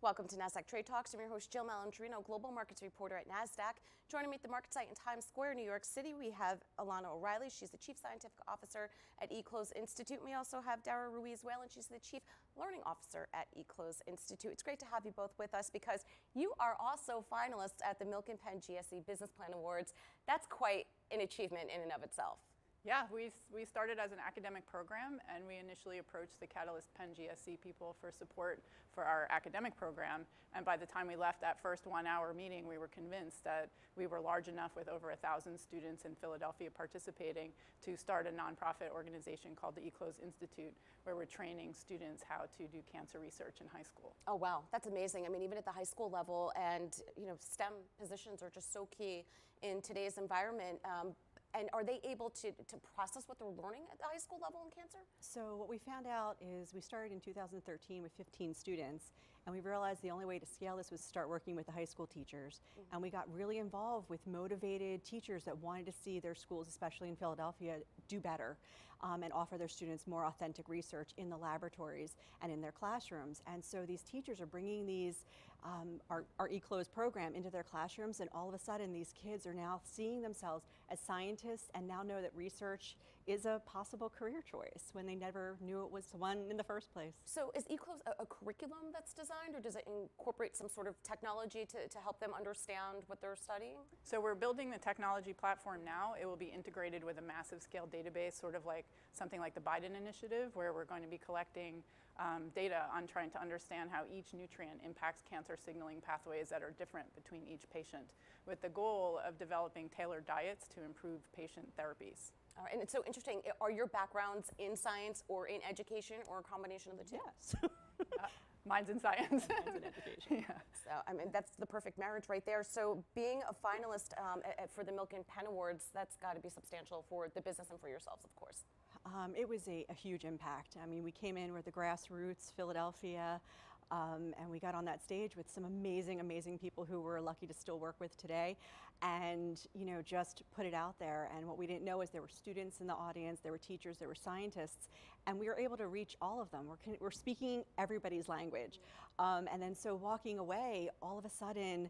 Welcome to Nasdaq Trade Talks. I'm your host, Jill Malandrino, Global Markets Reporter at Nasdaq. Joining me at the market site in Times Square, New York City, we have Alana O'Reilly. She's the Chief Scientific Officer at eCLOSE Institute. We also have Dara Ruiz-Whalen. She's the Chief Learning Officer at eCLOSE Institute. It's great to have you both with us because you are also finalists at the Milk and Penn GSE Business Plan Awards. That's quite an achievement in and of itself. Yeah, we started as an academic program, and we initially approached the Catalyst Penn GSE people for support for our academic program. And by the time we left that first 1 hour meeting, we were convinced that we were large enough with over 1,000 students in Philadelphia participating to start a nonprofit organization called the eCLOSE Institute, where we're training students how to do cancer research in high school. Oh, wow, that's amazing. I mean, even at the high school level, and STEM positions are just so key in today's environment. And are they able to process what they're learning at the high school level in cancer? So what we found out is we started in 2013 with 15 students, and we realized the only way to scale this was to start working with the high school teachers. Mm-hmm. And we got really involved with motivated teachers that wanted to see their schools, especially in Philadelphia, do better and offer their students more authentic research in the laboratories and in their classrooms. And so these teachers are bringing these, our eCLOSE program into their classrooms, and all of a sudden these kids are now seeing themselves as scientists and now know that research is a possible career choice when they never knew it was one in the first place. So is eCLOSE a curriculum that's designed, or does it incorporate some sort of technology to help them understand what they're studying? So we're building the technology platform now. It will be integrated with a massive scale database, sort of like something like the Biden initiative, where we're going to be collecting data on trying to understand how each nutrient impacts cancer signaling pathways that are different between each patient, with the goal of developing tailored diets to improve patient therapies. All right, and it's so interesting. Are your backgrounds in science or in education, or a combination of the two? Yes. Mine's in science. Mine's in education. Yeah. So, I mean, that's the perfect marriage right there. So being a finalist for the Milk and Penn Awards, that's got to be substantial for the business and for yourselves, of course. It was a huge impact. I mean, we came in with the grassroots, Philadelphia, and we got on that stage with some amazing, amazing people who we're lucky to still work with today, and just put it out there. And what we didn't know is there were students in the audience, there were teachers, there were scientists, and we were able to reach all of them. We're speaking everybody's language. And then so walking away, all of a sudden,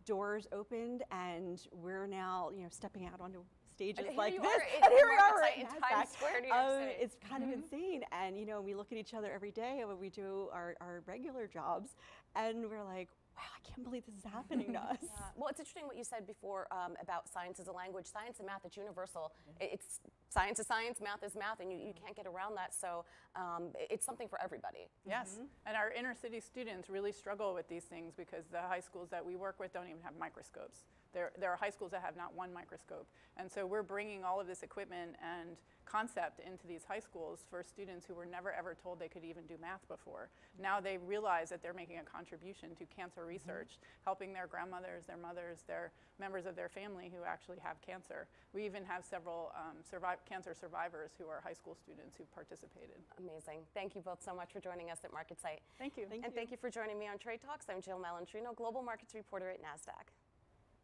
doors opened, and we're now stepping out onto stages like this, and here we are in Times Square, New York City. It's kind of insane, and we look at each other every day when we do our regular jobs, and we're like, wow, I can't believe this is happening to us. Yeah. Well, it's interesting what you said before about science as a language. Science and math, it's universal. It's science is science, math is math, and you can't get around that. So it's something for everybody. Yes, and our inner city students really struggle with these things because the high schools that we work with don't even have microscopes. There are high schools that have not one microscope. And so we're bringing all of this equipment and concept into these high schools for students who were never ever told they could even do math before. Now they realize that they're making a contribution to cancer research, helping their grandmothers, their mothers, their members of their family who actually have cancer. We even have several cancer survivors who are high school students who've participated. Amazing. Thank you both so much for joining us at MarketSite. Thank you. Thank you for joining me on Trade Talks. I'm Jill Malandrino, Global Markets Reporter at Nasdaq.